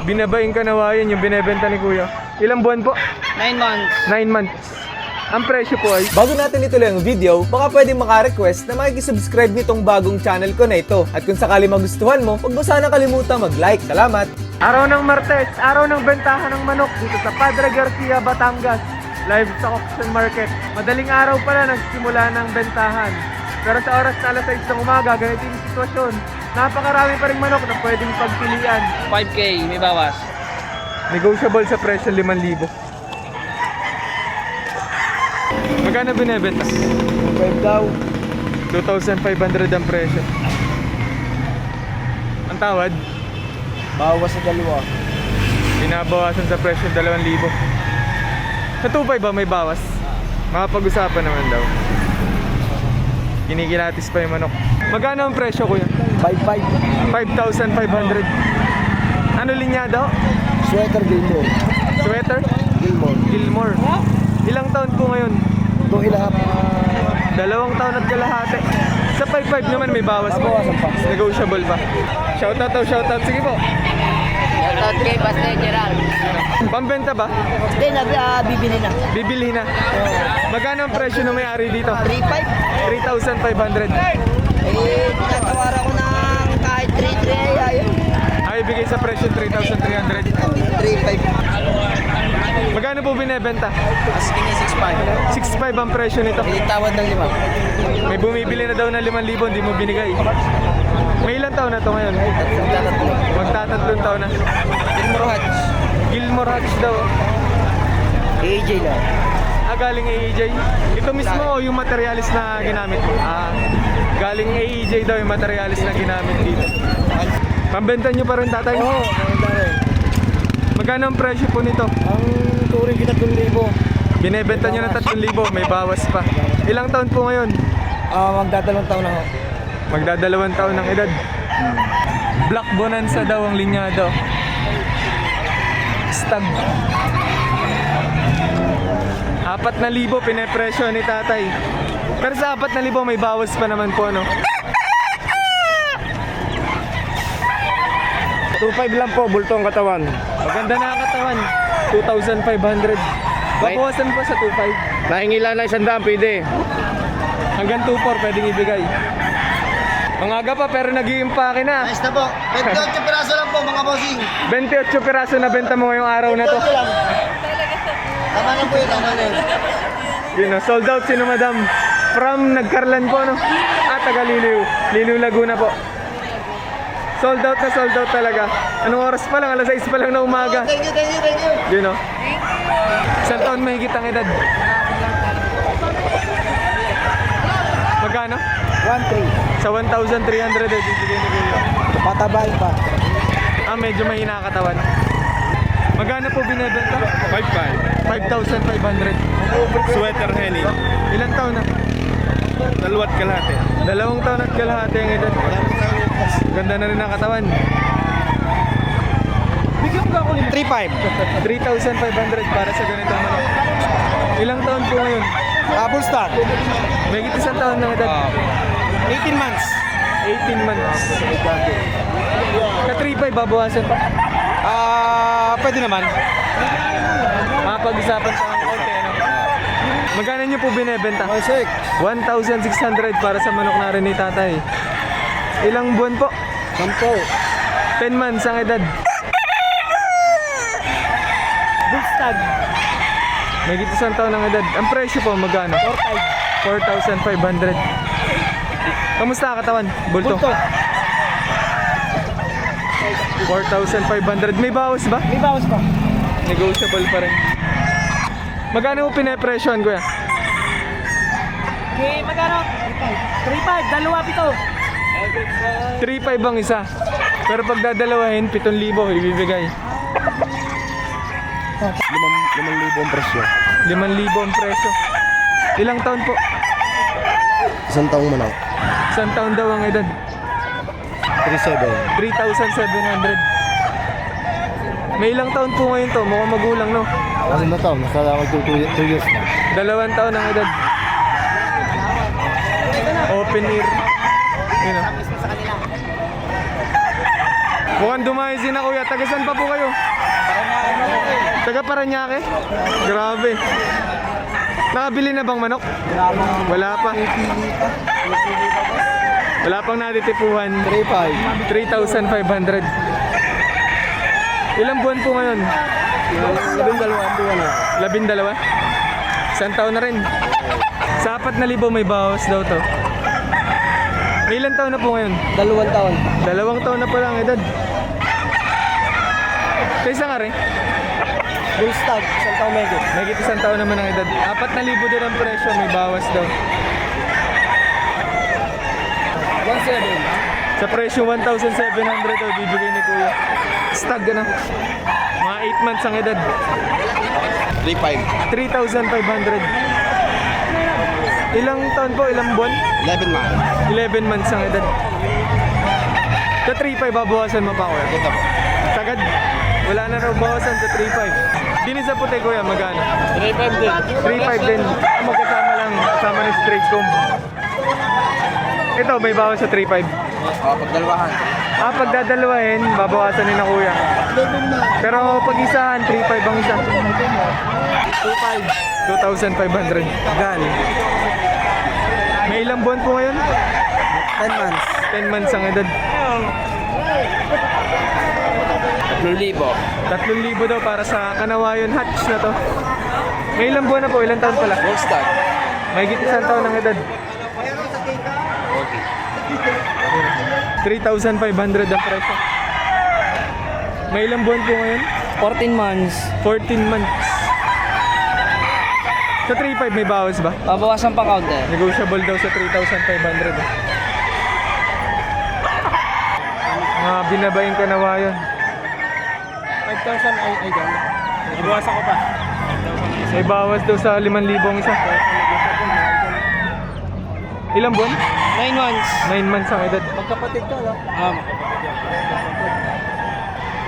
Binabaing kanawayan yung binebenta ni Kuya. Ilang buwan po? 9 months. 9 months. Ang presyo po ay... Bago natin ituloy ang video, baka pwede maka-request na makikisubscribe nitong bagong channel ko na ito. At kung sakali magustuhan mo, huwag mo sana kalimutan mag-like. Salamat! Araw ng Martes, araw ng bentahan ng manok dito sa Padre Garcia, Batangas. Live sa auction market. Madaling araw pala nagsimula ng bentahan. Pero sa oras na alas 6 ng umaga, ganito yung sitwasyon. Napakarami pa rin manok na pwedeng pagpilian. 5K, may bawas. Negotiable sa presyo 5,000. Magkano binebenta? 5 daw. 2,500 ang presyo. Ang tawad? Bawas sa dalawa. Binabawasan sa presyo 2,000. Sa 2,500 ba may bawas? Makapag-usapan naman daw. Kinikilatis pa yung manok. Magkano ang presyo, kuya? 5-5. 5,500. Ano linya daw? Sweater Gilmore. Sweater? Gilmore. Gilmore. Ilang taon po ngayon? 2 ilahap. 2 taon at kalahati. Sa 5,500 naman may bawas pa. Babawasan pa. Negotiable pa. Shoutout daw, shoutout. Sige po. Shoutout kay Pastor Gerald. Pambenta ba? Hindi, bibili na. Bibili na. Magkano ang presyo na may-ari dito? 3,500. 3,500. Pinatawaran ko ng kahit 3,300 ayun. Ay, bigay sa presyo 3,300. 3,500. Magkano po binebenta? Asking niya 6,500. 6,500 ang presyo nito. Tawad ng 5. May bumibili na daw ng 5,000, hindi mo binigay. May ilang taon na to ngayon? Magtatatlong taon na. Gilmore Hatch. Gilmore Hatch daw. AJ lang. Galing AEJ. Ito mismo o yung materialis na ginamit mo? Galing AEJ daw yung materialis na ginamit dito. Pambenta nyo pa rin, tatay? Oo, maganda rin. Magkano ang presyo po nito? Ang turing kita 3,000. Binebenta nyo ng 3,000, may bawas pa. Ilang taon po ngayon? Magdadalawang taon na ako. Magdadalawang taon ng edad. Black Bonanza daw ang linyado. Stag. 4,000 pinepresyo ni tatay. Pero sa 4,000 may bawas pa naman po, no? 2,500 lang po, bultong katawan. Maganda na ang katawan. 2,500. Babawasan pa sa 2,500. Nahingi lang na 100, pwede. Hanggang 2,400 pwedeng ibigay. Ang aga pa pero nag-iimpake na. Nice na po. 28 piraso lang po mga bossing. 28 piraso na benta mo ngayong araw na to. Tama na po yun, tama na yun. Yun o, sold out sino madam. From Nagkarlan po, no? Taga Liliw. Liliw, Laguna po. Sold out talaga. Anong oras pa lang? Alas 6 pa lang na umaga. Thank you. Yun o. Isang taon mahigit ang edad. Magkano? 1,300. Sa 1,300 eh, bibigyan ni Kuya. Patabahin pa. Medyo mahina ang katawan. Magkano po binebenta? 5,500. Sweater Henny, Ilang taon na? 2 kalahati. 2 taon at kalahati ang edad. Ganda na rin ang katawan. 3,500. 3,500 para sa ganitong manok. Ilang taon po ngayon? Full stock. May isang taon ng edad. 18 months. 18 months. Sa 3,500 babawasan pa. Pwede naman. Mapag-usapan sa konti, ano? Magkano nyo po binebenta? 1,600 para sa manok na rin ni tatay. Ilang buwan po? 10 months ang edad. Bullstag. May isang taon ng edad. Ang presyo po magkano? 4,500. Kamusta ang katawan? Bulto? 4,500. May bawas ba? May bawas pa. Negotiable pa rin. Magkano mo pinepresyohan, kuya? Okay, magkano? 3,500. Dalawa pito. 3,500 ang isa. Pero pag dadalawahin, 7,000 ibibigay. 5,000 ang presyo. 5,000 ang presyo. Ilang taon po? Isang taong manok. Isang taon daw ang edad. 3,700. 3,700. May ilang taon po ngayon to? Mukhang magulang, no? Kasi na taon, nasa 2 years na. 2 taon ang edad. Open ear. Yun o. Mukhang dumayo si na kuya. Taga saan pa po kayo? Taga Paranaque? Grabe. Nakabili na bang manok? Wala pa. Wala pang natitipuhan. 3,500. Ilang buwan po ngayon? 12. 12? Isang taon na rin. Sa 4,000 may bawas daw to. May ilang taon na po ngayon? 2 taon. 2 taon na pala ang edad. Sa isang ari? Bull stag, 1 taon medyo. May 1 taon naman ang edad. 4,000 din ang presyo, may bawas daw. 1,700. Sa presyo 1,700 daw bibigay ni Kuya. Stag na. Mga 8 months ang edad. 3.5. 3,500. Ilang taon po? Ilang buwan? 11 man. 11 months ang edad. Sa 3,500 babawasan mo pa, Kuya? Ito po. Sagad. Wala na raw bawasan sa 3,500. Dini sa puti, Kuya, magkano? 3.5 din. 3,500 din. Magkasama lang. Kasama ng straight comb. Ito, may bawas sa 3,500. Pagdalawahan. Pagdadalawahin, babawasan ni na Kuya. Pero pag isahan, 3,500 ang isa. 2,500. Gan. May ilang buwan po ngayon? 10 months. 10 months ang edad. 3,000. 3,000 daw para sa Kanawayon hatch na to. May ilang buwan na po? Ilang taon pala? Bull stag. May 1 taon ng edad. 3,500 ang presyo. May ilang buwan po ngayon? 14 months. 14 months. Sa 3,500 may bawas ba? Babawasan pa counter. Negotiable daw sa 3,500. Mga binabayin Kanawayon. 5,000 ay gano'n. Ibawasan ko pa. May bawas daw sa 5,000 ang isa. Ilang buwan? 9 months. 9 months ang edad. Magkapatid ka, no?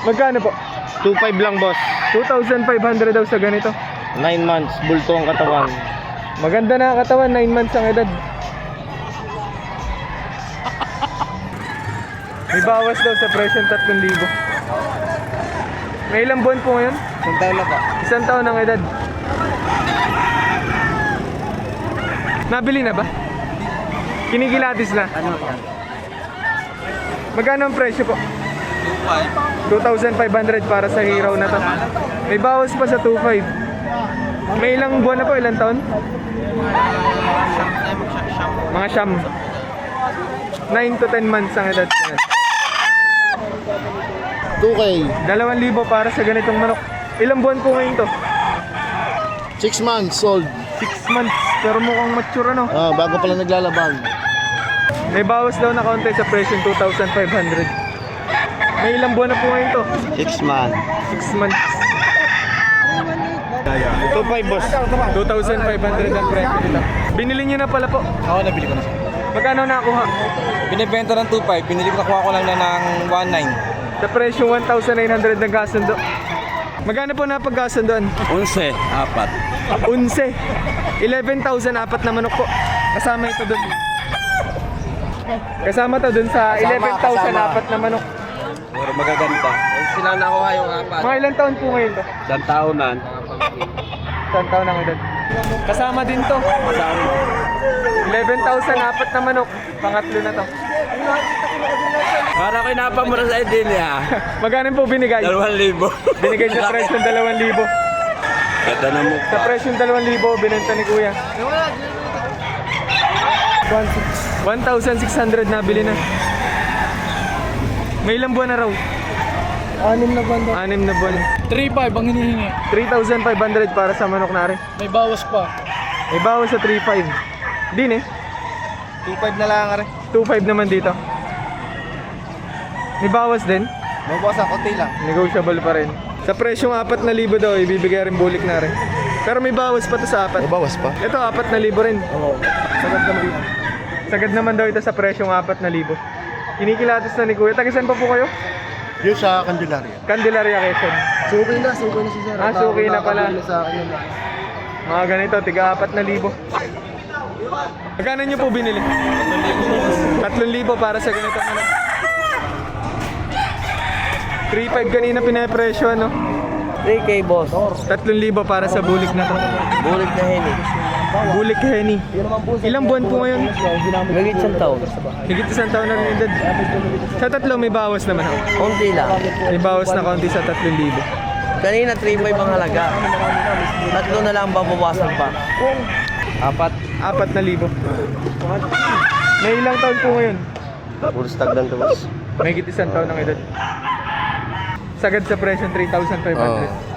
Magkano po? 2.5 lang, boss. 2,500 daw sa ganito. 9 months. Bulto ang katawan. Maganda na ang katawan, 9 months ang edad. May bawas daw sa presyo 3,000. May ilang buwan po ngayon? 1 taon na ba? 1 taon ang edad. Nabili na ba? Kinikilatis na. Ano yan? Magkano ang presyo po? 2,500 para sa hero na to. May bawas pa sa 2,500. May ilang buwan na po? Ilang taon? Mga siyam. 9 to 10 months ang edad. 2K. 2,000 para sa ganitong manok. Ilang buwan po ngayon to? 6 months old. 6 months. Pero mukhang mature ano. Bago pala naglalaban. May bawas daw na kaunti sa presyo 2,500. May ilang buwan na po ngayon to? 6 months. 6 months. 2.5, boss. 2,500 ang presyo nito. Binili niyo na pala po. Ako nabili ko na siya. Magkano nakuha? Binibenta ng 2.5, pinili ko nakuha ko lang na ng 1.9. Sa presyo 1,900 ng kasundo. Magkano po napagkasundoan? 11. 4. 11. 11,000 apat na manok po. Kasama ito dun. Kasama to dun sa 11,000 apat na manok. Pero magaganda. Sila nakuha yung apat. Mga ilang taon po ngayon to? Isang taonan. 1 taon ang edad. Kasama din to. 11,000 apat na manok. Pangatlo na to. Para ko napamura sa idea niya. Magkano po binigay? 2,000. Binigay sa presyo ng 2,000. Ganda na mukha. Sa presyo ng 2,000 binenta ni Kuya. 1,600 nabili na. May ilang buwan na raw? 6 na buwan daw. 6 na buwan. 3,500 ang hinihingi. 3,500 para sa manok na rin. May bawas pa. May bawas sa 3,500. Din eh. 2.5 na lang rin. 2,500 naman dito. May bawas din. Mabawasan, konti lang. Negotiable pa rin. Sa presyong 4,000 daw, ibibigay rin bulik na rin. Pero may bawas pa to sa 4. Bawas pa. Ito, 4,000 rin. Oo. Sagad naman daw ito sa presyong 4,000. Kinikilatis na ni Kuya. Tagisan pa po kayo? Yun sa Candelaria. Candelaria, Quezon. Suki na si Sir. Suki na pala. Sa akin yun. Mga ganito, tiga 4,000. Magkano nyo po binili? 3,000 para sa ganito manok. 3.5 kanina pinapresyo, ano? 3K boss. 3,000 para sa bulik na to. Bulik na heni. Bulik Henny. Ilang buwan po ngayon? Gagit siyang taon. Higit 1 taon na rin edad. Sa 3 may bawas naman ako. Konti lang. May bawas na konti sa 3,000. Kanina 3.5 ang halaga. 3 na lang babawasan pa. 4,000. May ilang taon po ngayon? Puro stag lang to boss. May higit 1 taon ng edad. Sagad sa presyo 3,500.